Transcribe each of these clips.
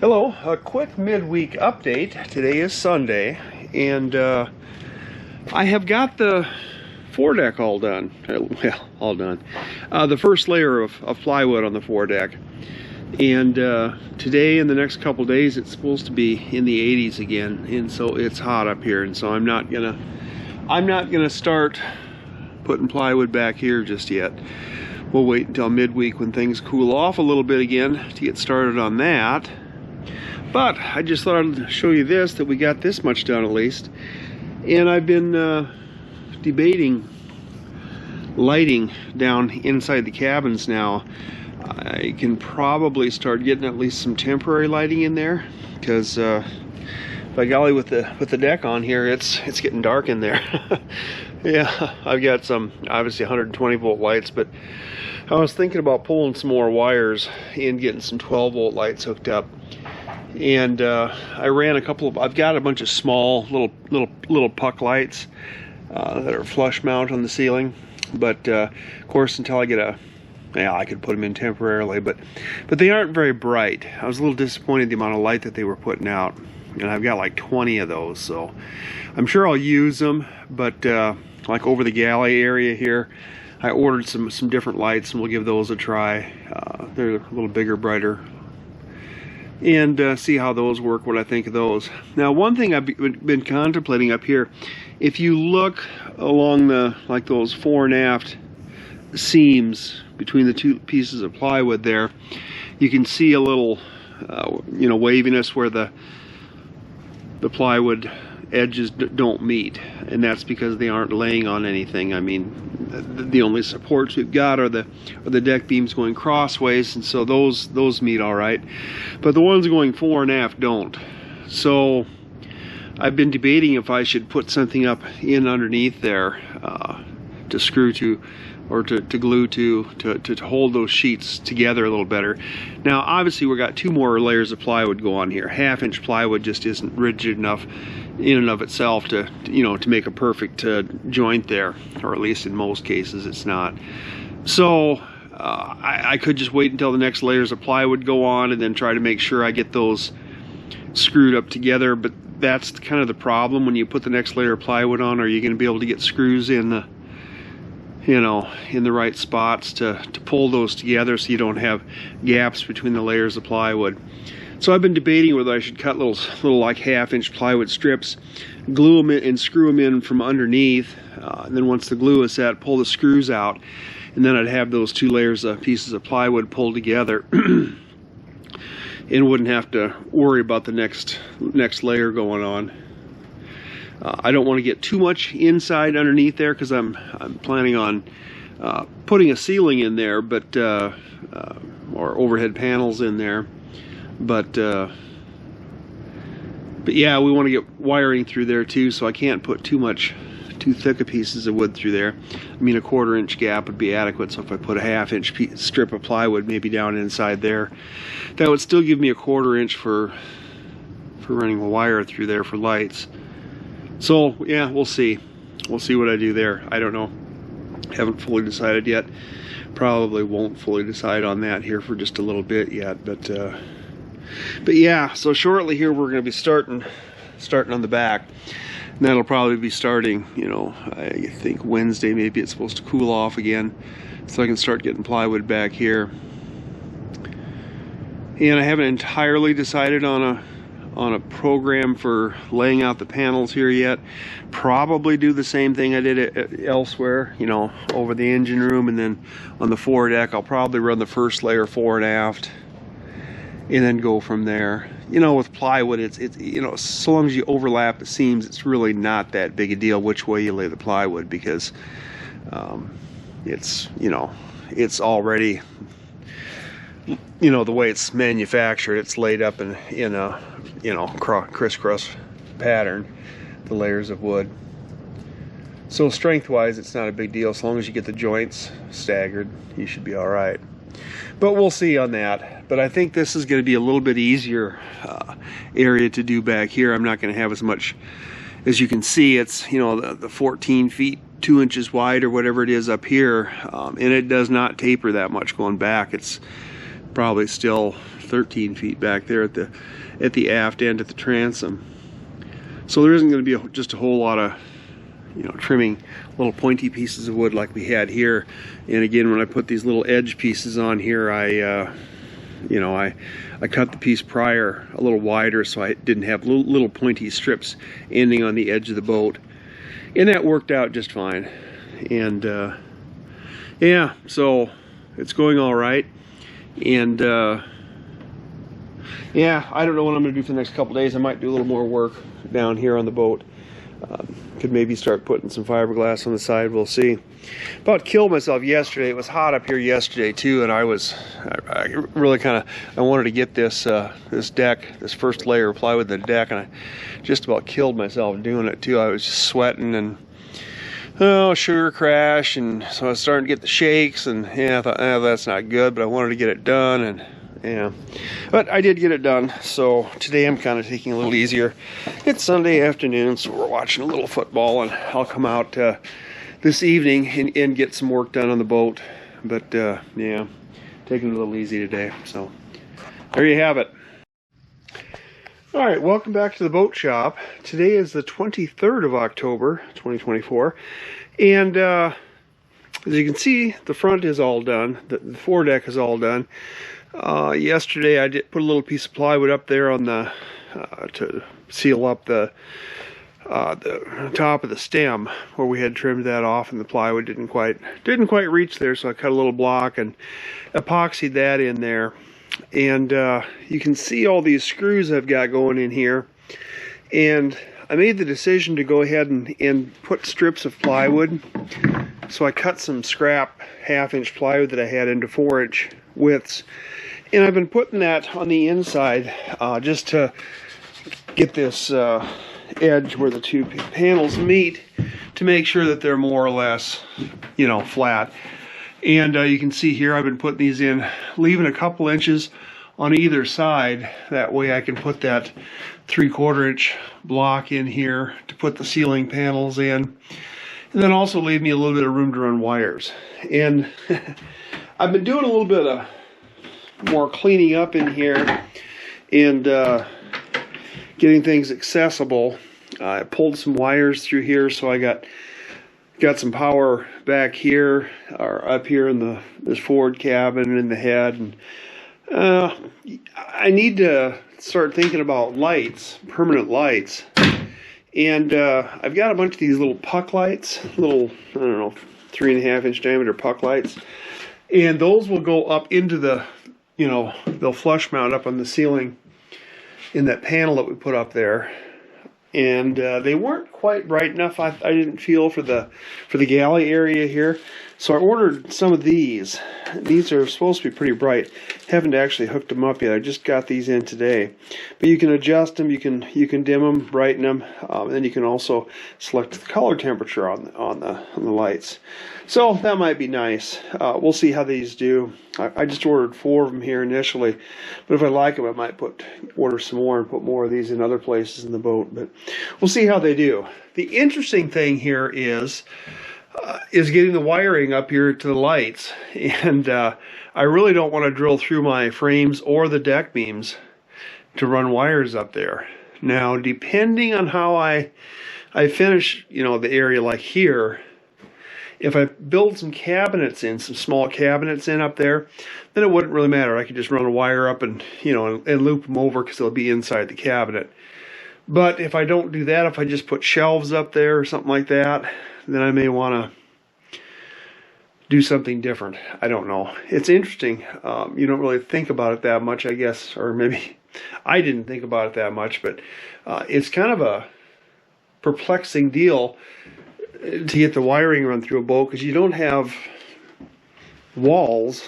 Hello, a quick midweek update. Today is Sunday, and I have got the foredeck all done. Well, all done. The first layer of plywood on the foredeck. And today and the next couple days it's supposed to be in the 80s again, and so it's hot up here, and so I'm not gonna start putting plywood back here just yet. We'll wait until midweek when things cool off a little bit again to get started on that. But I just thought I'd show you this, that we got this much done at least. And I've been debating lighting down inside the cabins now. I can probably start getting at least some temporary lighting in there, because by golly, with the deck on here, it's getting dark in there. Yeah, I've got some obviously 120 volt lights, but I was thinking about pulling some more wires and getting some 12 volt lights hooked up. And I ran a couple of, I've got a bunch of small little puck lights that are flush mount on the ceiling, but of course until I get I could put them in temporarily, but they aren't very bright. I was a little disappointed the amount of light that they were putting out, and I've got like 20 of those, so I'm sure I'll use them. But like over the galley area here, I ordered some different lights, and we'll give those a try. They're a little bigger, brighter, and see how those work, what I think of those. Now, one thing I've been contemplating up here, if you look along like those fore and aft seams between the two pieces of plywood there, you can see a little waviness where the plywood edges don't meet, and that's because they aren't laying on anything. I mean, the only supports we've got are the deck beams going crossways, and so those meet all right, but the ones going fore and aft don't. So I've been debating if I should put something up in underneath there to screw to, or to glue to hold those sheets together a little better. Now obviously we've got two more layers of plywood go on here. 1/2-inch plywood just isn't rigid enough in and of itself to make a perfect joint there, or at least in most cases it's not. So I could just wait until the next layers of plywood go on and then try to make sure I get those screwed up together, but that's kind of the problem. When you put the next layer of plywood on, are you going to be able to get screws in the in the right spots to pull those together so you don't have gaps between the layers of plywood? So I've been debating whether I should cut little like 1/2-inch plywood strips, glue them in and screw them in from underneath, and then once the glue is set, pull the screws out, and then I'd have those two layers of pieces of plywood pulled together and wouldn't have to worry about the next layer going on. I don't want to get too much inside underneath there, because I'm planning on putting a ceiling in there, but or overhead panels in there. But yeah, we want to get wiring through there too, so I can't put too thick a pieces of wood through there. I mean, a 1/4-inch gap would be adequate, so if I put a 1/2-inch strip of plywood maybe down inside there, that would still give me a 1/4-inch for running a wire through there for lights. So yeah, we'll see what I do there. I don't know, haven't fully decided yet. Probably won't fully decide on that here for just a little bit yet, but yeah, so shortly here we're going to be starting on the back, and that'll probably be starting, I think Wednesday maybe. It's supposed to cool off again, so I can start getting plywood back here. And I haven't entirely decided on a program for laying out the panels here yet. Probably do the same thing I did elsewhere, over the engine room, and then on the foredeck I'll probably run the first layer fore and aft, and then go from there. With plywood, it's so long as you overlap the seams, it's really not that big a deal which way you lay the plywood, because it's already, the way it's manufactured, it's laid up in a crisscross pattern, the layers of wood. So strength wise it's not a big deal. As long as you get the joints staggered, you should be all right. But we'll see on that. But I think this is going to be a little bit easier area to do back here. I'm not going to have as much, as you can see, it's the 14 feet 2 inches wide or whatever it is up here, and it does not taper that much going back. It's probably still 13 feet back there at the aft end at the transom. So there isn't going to be just a whole lot of, you know, trimming little pointy pieces of wood like we had here. And again, when I put these little edge pieces on here, I cut the piece prior a little wider so I didn't have little pointy strips ending on the edge of the boat, and that worked out just fine. And yeah, so it's going all right. And yeah, I don't know what I'm gonna do for the next couple days. I might do a little more work down here on the boat. Could maybe start putting some fiberglass on the side. We'll see. About killed myself yesterday. It was hot up here yesterday too, and I really I wanted to get this this deck, this first layer of plywood in the deck, and I just about killed myself doing it too. I was just sweating and sugar crash, and so I was starting to get the shakes, and yeah, I thought, that's not good, but I wanted to get it done, and yeah, but I did get it done. So today I'm kind of taking a little easier. It's Sunday afternoon, so we're watching a little football, and I'll come out this evening and get some work done on the boat. But yeah, taking it a little easy today. So there you have it. All right, welcome back to the boat shop. Today is the 23rd of October, 2024, and as you can see, the front is all done. The foredeck is all done. Yesterday I did put a little piece of plywood up there on the to seal up the top of the stem where we had trimmed that off, and the plywood didn't quite reach there, so I cut a little block and epoxied that in there. And you can see all these screws I've got going in here, and I made the decision to go ahead and put strips of plywood. So I cut some scrap 1/2-inch plywood that I had into 4-inch widths, and I've been putting that on the inside just to get this edge where the two panels meet, to make sure that they're more or less, you know, flat. And you can see here I've been putting these in, leaving a couple inches on either side. That way I can put that 3/4-inch block in here to put the ceiling panels in. And then also leave me a little bit of room to run wires. And I've been doing a little bit of more cleaning up in here and getting things accessible. I pulled some wires through here, so I got some power back here, or up here in this forward cabin and in the head. And I need to start thinking about lights, permanent lights. And I've got a bunch of these little puck lights, little, I don't know, 3.5-inch diameter puck lights. And those will go up into the, you know, they'll flush mount up on the ceiling in that panel that we put up there. And they weren't quite bright enough, I didn't feel, for the galley area here. So I ordered some of these. These are supposed to be pretty bright. Haven't actually hooked them up yet. I just got these in today. But you can adjust them, you can dim them, brighten them, and then you can also select the color temperature on the lights. So that might be nice. We'll see how these do. I just ordered 4 of them here initially, but if I like them, I might order some more and put more of these in other places in the boat. But we'll see how they do. The interesting thing here is getting the wiring up here to the lights, and I really don't want to drill through my frames or the deck beams to run wires up there. Now, depending on how I finish, you know, the area like here, if I build some cabinets in, some small cabinets in up there, then it wouldn't really matter. I could just run a wire up and, you know, and loop them over, because they'll be inside the cabinet. But if I don't do that, if I just put shelves up there or something like that, then I may want to do something different. I don't know. It's interesting. You don't really think about it that much, I guess, or maybe I didn't think about it that much, but it's kind of a perplexing deal to get the wiring run through a boat, because you don't have walls,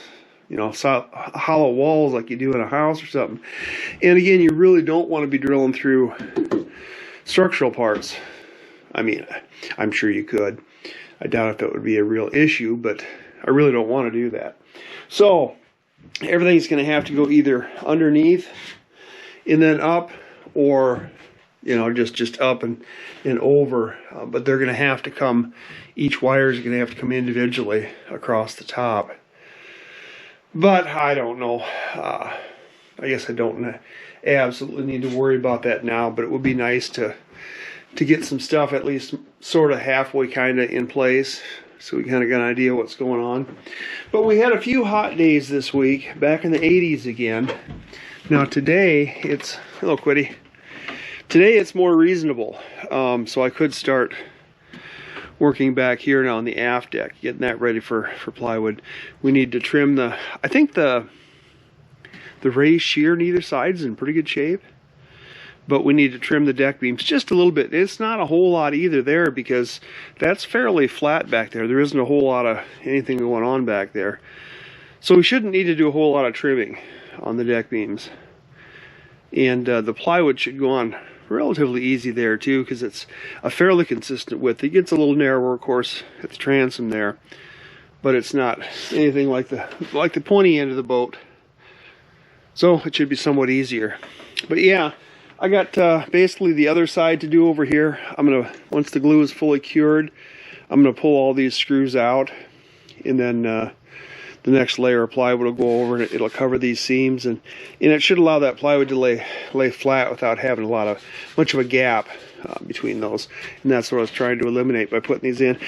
you know, hollow walls like you do in a house or something. And again, you really don't want to be drilling through structural parts. I mean, I'm sure you could. I doubt if that would be a real issue, but I really don't want to do that. So everything's going to have to go either underneath and then up, or, you know, just up and over. But they're going to have to come, each wire is going to have to come individually across the top. But I don't know. I guess I don't absolutely need to worry about that now, but it would be nice to get some stuff at least sort of halfway kind of in place, so we kind of got an idea what's going on. But we had a few hot days this week, back in the 80s again. Now today it's, hello Quiddy, today it's more reasonable, so I could start working back here now on the aft deck, getting that ready for plywood. We need to trim I think the raised shear on either side is in pretty good shape, but we need to trim the deck beams just a little bit. It's not a whole lot either there, because that's fairly flat back there. There isn't a whole lot of anything going on back there. So we shouldn't need to do a whole lot of trimming on the deck beams. And the plywood should go on relatively easy there too, because it's a fairly consistent width. It gets a little narrower, of course, at the transom there, but it's not anything like the pointy end of the boat. So it should be somewhat easier. But yeah, I got basically the other side to do over here. Once the glue is fully cured, I'm gonna pull all these screws out, and then the next layer of plywood will go over, and it'll cover these seams, and it should allow that plywood to lay flat without having much of a gap between those. And that's what I was trying to eliminate by putting these in.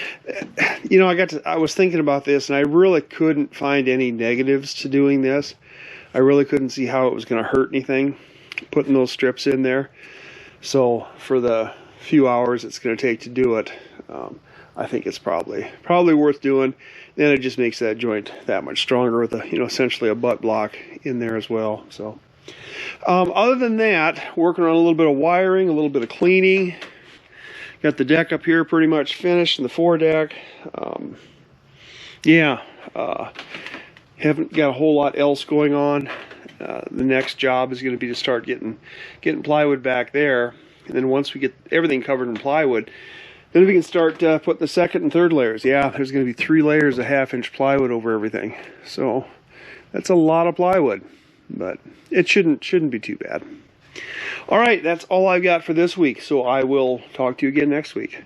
You know, I was thinking about this, and I really couldn't find any negatives to doing this. I really couldn't see how it was going to hurt anything putting those strips in there. So for the few hours it's going to take to do it, I think it's probably worth doing. Then it just makes that joint that much stronger with essentially a butt block in there as well. So other than that, working on a little bit of wiring, a little bit of cleaning. Got the deck up here pretty much finished, and the foredeck. Haven't got a whole lot else going on. The next job is going to be to start getting plywood back there, and then once we get everything covered in plywood, then we can start putting the second and third layers. Yeah, there's going to be 3 layers of 1/2-inch plywood over everything, so that's a lot of plywood, but it shouldn't be too bad. All right, that's all I've got for this week, so I will talk to you again next week.